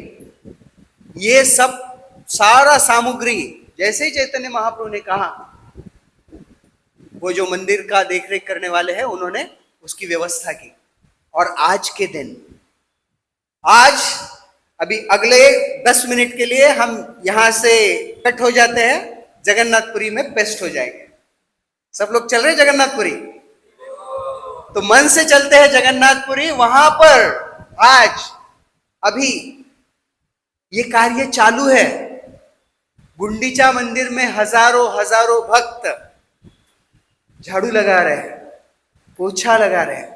ये सब सारा सामग्री जैसे ही चैतन्य महाप्रभु ने कहा, वो जो मंदिर का देखरेख करने वाले हैं उन्होंने उसकी व्यवस्था की। और आज के दिन, आज अभी अगले 10 मिनट के लिए हम यहां से कट हो जाते हैं, जगन्नाथपुरी में पेस्ट हो जाएंगे। सब लोग चल रहे जगन्नाथपुरी? तो मन से चलते हैं जगन्नाथपुरी। वहां पर आज अभी ये कार्य चालू है। गुंडीचा मंदिर में हजारों हजारों भक्त झाड़ू लगा रहे हैं, पोछा लगा रहे हैं।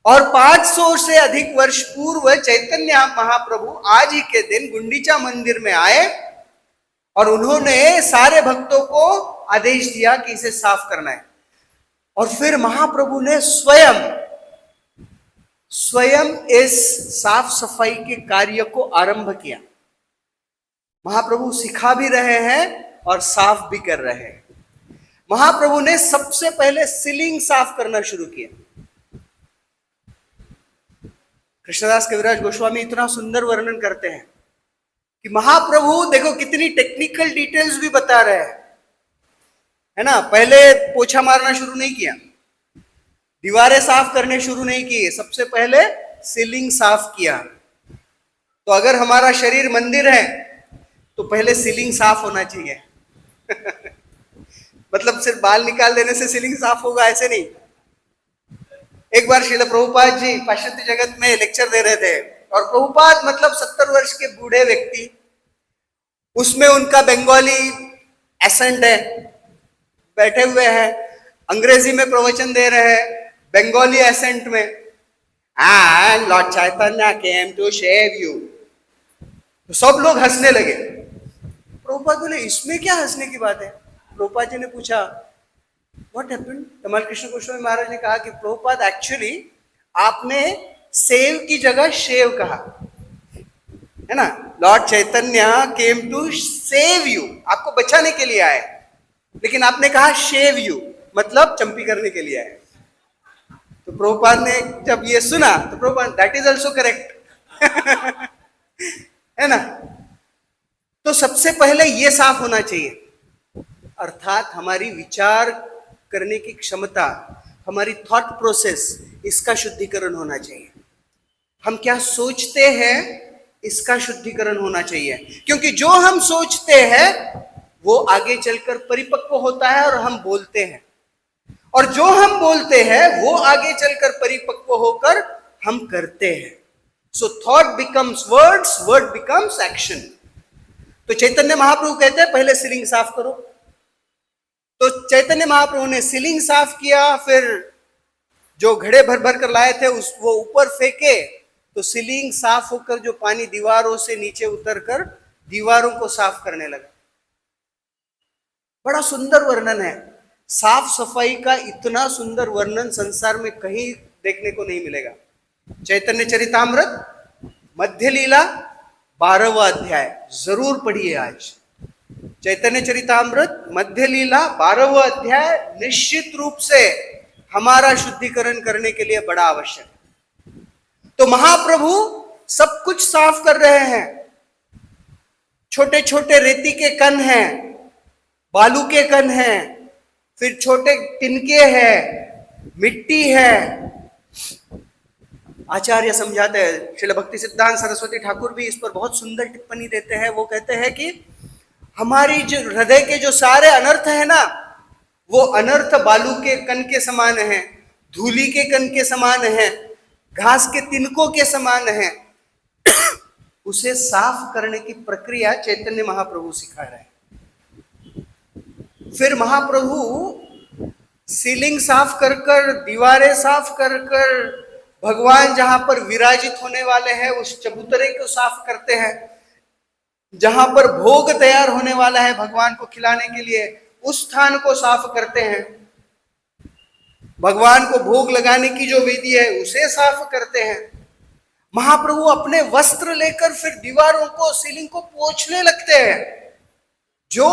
और 500 से अधिक वर्ष पूर्व चैतन्य महाप्रभु आज ही के दिन गुंडीचा मंदिर में आए और उन्होंने सारे भक्तों को आदेश दिया कि इसे साफ करना है। और फिर महाप्रभु ने स्वयं इस साफ सफाई के कार्य को आरंभ किया। महाप्रभु सिखा भी रहे हैं और साफ भी कर रहे हैं। महाप्रभु ने सबसे पहले सीलिंग साफ करना शुरू किया। कृष्णदास कविराज गोस्वामी इतना सुंदर वर्णन करते हैं कि महाप्रभु देखो कितनी टेक्निकल डिटेल्स भी बता रहे हैं, है ना। पहले पोछा मारना शुरू नहीं किया, दीवारें साफ करने शुरू नहीं किए, सबसे पहले सीलिंग साफ किया। तो अगर हमारा शरीर मंदिर है तो पहले सीलिंग साफ होना चाहिए। मतलब सिर्फ बाल निकाल देने से सीलिंग साफ होगा ऐसे नहीं। एक बार श्रील प्रभुपाद जी पाश्चात्य जगत में लेक्चर दे रहे थे, और प्रभुपाद मतलब 70 वर्ष के बूढ़े व्यक्ति, उसमें उनका बंगाली एसेंट है, बैठे हुए हैं, अंग्रेजी में प्रवचन दे रहे हैं बंगाली एसेंट में। And lord Chaitanya came to shave you. तो सब लोग हंसने लगे। प्रभुपाद बोले इसमें क्या हंसने की बात है? प्रभुपाद जी ने पूछा व्हाट हैपेंड? तमाल कृष्ण गोस्वामी महाराज ने कहा कि प्रभुपाद एक्चुअली आपने सेव की जगह शेव कहा है ना। Lord Chaitanya came to save you, आपको बचाने के लिए आए, लेकिन आपने कहा शेव यू, मतलब चंपी करने के लिए आए। तो प्रभुपाद ने जब ये सुना तो Prabhupada that is also correct है ना। तो सबसे पहले ये साफ होना चाहिए, अर्थात हमारी विचार करने की क्षमता, हमारी थॉट प्रोसेस, इसका शुद्धिकरण होना चाहिए। हम क्या सोचते हैं इसका शुद्धिकरण होना चाहिए, क्योंकि जो हम सोचते हैं वो आगे चलकर परिपक्व होता है और हम बोलते हैं, और जो हम बोलते हैं वो आगे चलकर परिपक्व होकर हम करते हैं। So thought becomes words, word becomes action. तो चैतन्य महाप्रभु कहते हैं पहले सीलिंग साफ करो। तो चैतन्य महाप्रभु ने सीलिंग साफ किया, फिर जो घड़े भर भर कर लाए थे उस वो ऊपर फेंके, तो सीलिंग साफ होकर जो पानी दीवारों से नीचे उतरकर दीवारों को साफ करने लगा। बड़ा सुंदर वर्णन है। साफ सफाई का इतना सुंदर वर्णन संसार में कहीं देखने को नहीं मिलेगा। चैतन्य चरितामृत मध्य लीला 12वां अध्याय जरूर पढ़िए आज। चैतन्य चरितामृत मध्य लीला 12वां अध्याय निश्चित रूप से हमारा शुद्धिकरण करने के लिए बड़ा आवश्यक है। तो महाप्रभु सब कुछ साफ कर रहे हैं, छोटे छोटे रेती के कण हैं, बालू के कण हैं, फिर छोटे तिनके हैं, मिट्टी है। आचार्य समझाते हैं, श्रील भक्ति सिद्धांत सरस्वती ठाकुर भी इस पर बहुत सुंदर टिप्पणी देते हैं। वो कहते हैं कि हमारी जो हृदय के जो सारे अनर्थ है ना, वो अनर्थ बालू के कण के समान है, धूली के कण के समान है, घास के तिनकों के समान है। उसे साफ करने की प्रक्रिया चैतन्य महाप्रभु सिखा रहे हैं। फिर महाप्रभु सीलिंग साफ कर कर, दीवारें साफ कर कर, भगवान जहां पर विराजित होने वाले हैं उस चबूतरे को साफ करते हैं। जहां पर भोग तैयार होने वाला है भगवान को खिलाने के लिए, उस स्थान को साफ करते हैं। भगवान को भोग लगाने की जो विधि है उसे साफ करते हैं। महाप्रभु अपने वस्त्र लेकर फिर दीवारों को, सीलिंग को पोंछने लगते हैं। जो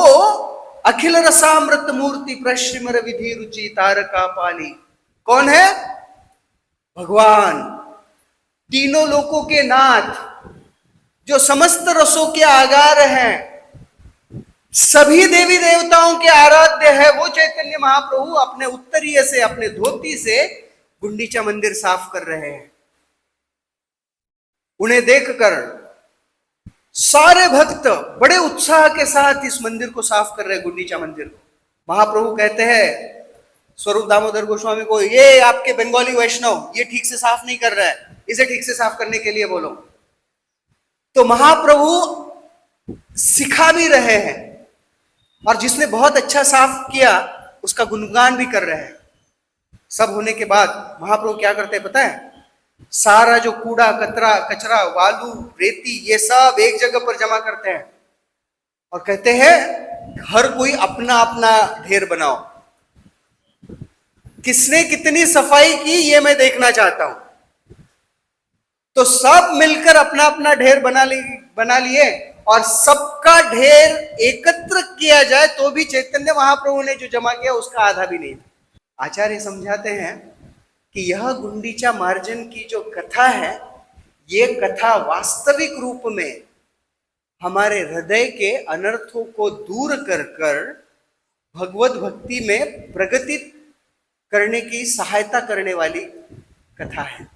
अखिल रसामृत मूर्ति प्रश्रिमर विधि रुचि तारका पाली, कौन है? भगवान, तीनों लोकों के नाथ, जो समस्त रसों के आगार हैं, सभी देवी देवताओं के आराध्य है, वो चैतन्य महाप्रभु अपने उत्तरीय से, अपने धोती से गुंडीचा मंदिर साफ कर रहे हैं। उन्हें देखकर सारे भक्त बड़े उत्साह के साथ इस मंदिर को साफ कर रहे हैं, गुंडीचा मंदिर को। महाप्रभु कहते हैं स्वरूप दामोदर गोस्वामी को, ये आपके बंगाली वैष्णव ये ठीक से साफ नहीं कर रहा है, इसे ठीक से साफ करने के लिए बोलो। तो महाप्रभु सिखा भी रहे हैं और जिसने बहुत अच्छा साफ किया उसका गुणगान भी कर रहे हैं। सब होने के बाद महाप्रभु क्या करते हैं पता है? सारा जो कूड़ा कचरा, बालू, रेती, ये सब एक जगह पर जमा करते हैं और कहते हैं हर कोई अपना अपना ढेर बनाओ। किसने कितनी सफाई की ये मैं देखना चाहता हूं। तो सब मिलकर अपना अपना ढेर बना लिए और सबका ढेर एकत्र किया जाए तो भी चैतन्य महाप्रभु ने जो जमा किया उसका आधा भी नहीं था। आचार्य समझाते हैं कि यह गुंडीचा मार्जन की जो कथा है, ये कथा वास्तविक रूप में हमारे हृदय के अनर्थों को दूर कर कर भगवत भक्ति में प्रगति करने की सहायता करने वाली कथा है।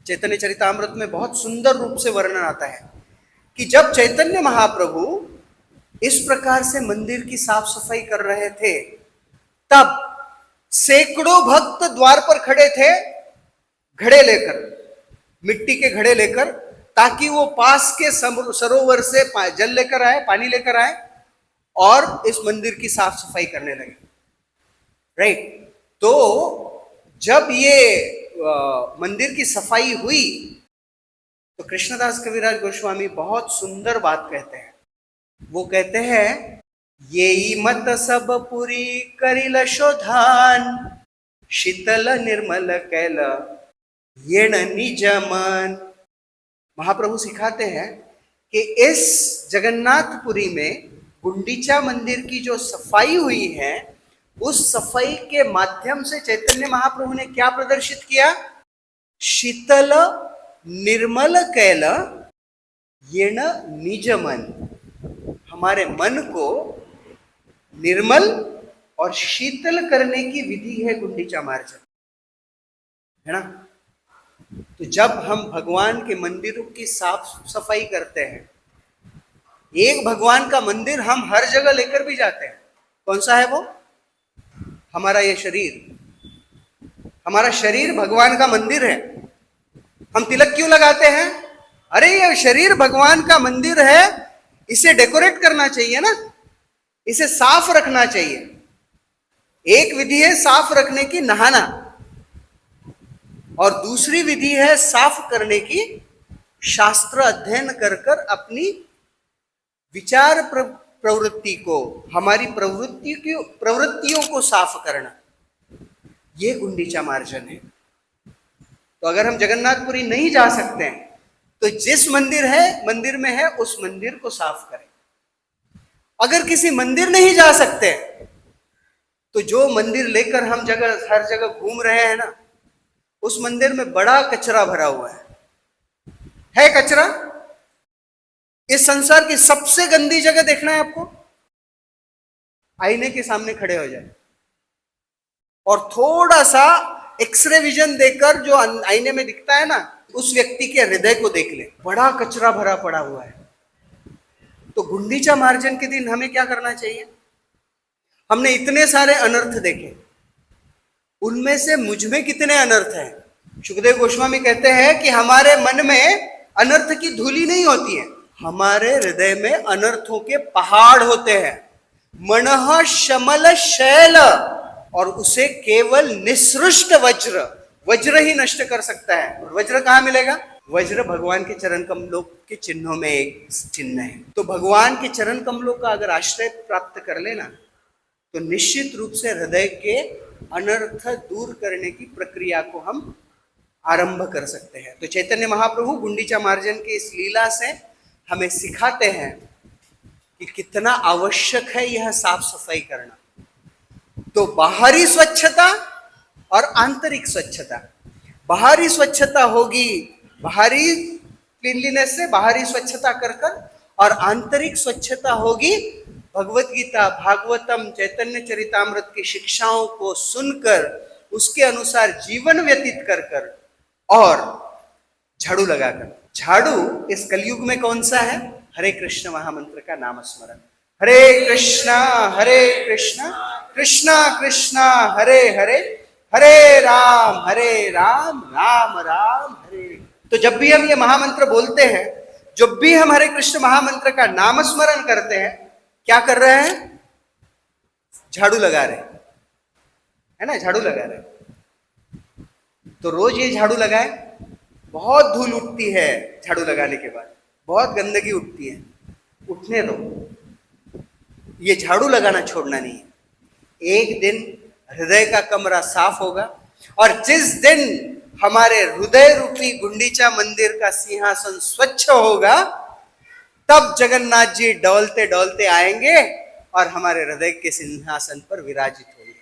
चैतन्य चरितामृत में बहुत सुंदर रूप से वर्णन आता है कि जब चैतन्य महाप्रभु इस प्रकार से मंदिर की साफ सफाई कर रहे थे, तब सैकड़ों भक्त द्वार पर खड़े थे, घड़े लेकर, मिट्टी के घड़े लेकर, ताकि वो पास के सरोवर से जल लेकर आए, पानी लेकर आए और इस मंदिर की साफ सफाई करने लगे। राइट? तो जब ये मंदिर की सफाई हुई तो कृष्णदास कविराज गोस्वामी बहुत सुंदर बात कहते हैं। वो कहते हैं, ये मत सब पुरी करिल शोधान, शीतल निर्मल कैल येण निज मन। महाप्रभु सिखाते हैं कि इस जगन्नाथपुरी में गुंडीचा मंदिर की जो सफाई हुई है, उस सफाई के माध्यम से चैतन्य महाप्रभु ने क्या प्रदर्शित किया? शीतल निर्मल कैल येण निज मन। हमारे मन को निर्मल और शीतल करने की विधि है गुंडीचा मार्जन, है ना? तो जब हम भगवान के मंदिरों की साफ सफाई करते हैं, एक भगवान का मंदिर हम हर जगह लेकर भी जाते हैं। कौन सा है वो? हमारा ये शरीर। हमारा शरीर भगवान का मंदिर है। हम तिलक क्यों लगाते हैं? अरे ये शरीर भगवान का मंदिर है, इसे डेकोरेट करना चाहिए ना, इसे साफ रखना चाहिए। एक विधि है साफ रखने की, नहाना, और दूसरी विधि है साफ करने की, शास्त्र अध्ययन कर कर अपनी विचार प्रवृत्ति को, हमारी प्रवृत्तियों को साफ करना। ये गुंडीचा मार्जन है। तो अगर हम जगन्नाथपुरी नहीं जा सकते हैं तो जिस मंदिर में है उस मंदिर को साफ करें। अगर किसी मंदिर नहीं जा सकते तो जो मंदिर लेकर हम हर जगह घूम रहे हैं ना, उस मंदिर में बड़ा कचरा भरा हुआ है कचरा। इस संसार की सबसे गंदी जगह देखना है आपको, आईने के सामने खड़े हो जाए और थोड़ा सा एक्सरे विजन देकर जो आईने में दिखता है ना, उस व्यक्ति के हृदय को देख ले, बड़ा कचरा भरा पड़ा हुआ है। तो गुंडीचा मार्जन के दिन हमें क्या करना चाहिए? हमने इतने सारे अनर्थ देखे, उनमें से मुझ में कितने अनर्थ हैं? सुखदेव गोस्वामी कहते हैं कि हमारे मन में अनर्थ की धूली नहीं होती है, हमारे हृदय में अनर्थों के पहाड़ होते हैं। मनः शमल शैल, और उसे केवल निसृष्ट वज्र ही नष्ट कर सकता है। और वज्र कहाँ मिलेगा? वज्र भगवान के चरण कमलों के चिन्हों में एक चिन्ह है। तो भगवान के चरण कमलों का अगर आश्रय प्राप्त कर लेना तो निश्चित रूप से हृदय के अनर्थ दूर करने की प्रक्रिया को हम आरंभ कर सकते हैं। तो चैतन्य महाप्रभु गुंडीचा मार्जन की इस लीला से हमें सिखाते हैं कि कितना आवश्यक है यह साफ सफाई करना। तो बाहरी स्वच्छता और आंतरिक स्वच्छता, बाहरी स्वच्छता होगी बाहरी क्लीनलीनेस से, बाहरी स्वच्छता कर कर, और आंतरिक स्वच्छता होगी भगवत गीता, भागवतम, चैतन्य चरितामृत की शिक्षाओं को सुनकर उसके अनुसार जीवन व्यतीत कर कर और झाड़ू लगाकर। झाड़ू इस कलयुग में कौन सा है? हरे कृष्ण महामंत्र का नाम स्मरण। हरे कृष्णा कृष्णा कृष्णा हरे हरे, हरे राम राम राम हरे। तो जब भी हम ये महामंत्र बोलते हैं, जब भी हम हरे कृष्ण महामंत्र का नाम स्मरण करते हैं, क्या कर रहे हैं? झाड़ू लगा रहे हैं, है ना, झाड़ू लगा रहे हैं। तो रोज ये झाड़ू लगाए, बहुत धूल उठती है झाड़ू लगाने के बाद, बहुत गंदगी उठती है, उठने दो, ये झाड़ू लगाना छोड़ना नहीं है। एक दिन हृदय का कमरा साफ होगा, और जिस दिन हमारे हृदय रूपी गुंडीचा मंदिर का सिंहासन स्वच्छ होगा, तब जगन्नाथ जी डोलते डोलते आएंगे और हमारे हृदय के सिंहासन पर विराजित होंगे।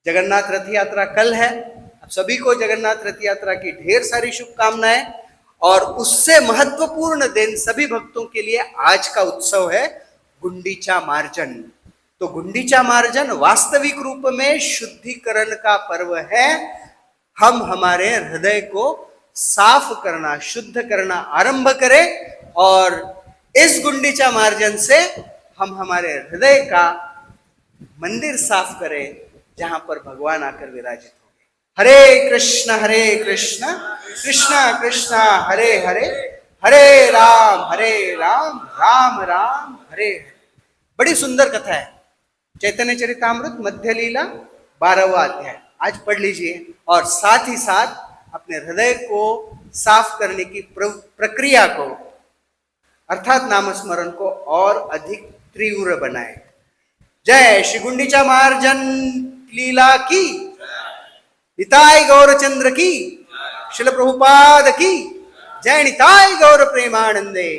जगन्नाथ रथ यात्रा कल है। अब सभी को जगन्नाथ रथ यात्रा की ढेर सारी शुभकामनाएं, और उससे महत्वपूर्ण दिन सभी भक्तों के लिए आज का उत्सव है गुंडीचा मार्जन। तो गुंडीचा मार्जन वास्तविक रूप में शुद्धिकरण का पर्व है। हम हमारे हृदय को साफ करना, शुद्ध करना आरंभ करें, और इस गुंडीचा मार्जन से हम हमारे हृदय का मंदिर साफ करें, जहां पर भगवान आकर विराजित होंगे। हरे कृष्ण कृष्णा कृष्णा हरे हरे, हरे राम राम राम हरे हरे। बड़ी सुंदर कथा है, चैतन्य चरितामृत मध्य लीला 12वां अध्याय। आज पढ़ लीजिए, और साथ ही साथ अपने हृदय को साफ करने की प्रक्रिया को, अर्थात नाम स्मरण को और अधिक तीव्र बनाए। जय श्री गुंडीचा मार्जन लीला की, निताय गौरचंद्र की, श्रील प्रभुपाद की जय, निताय गौर प्रेमानंदे।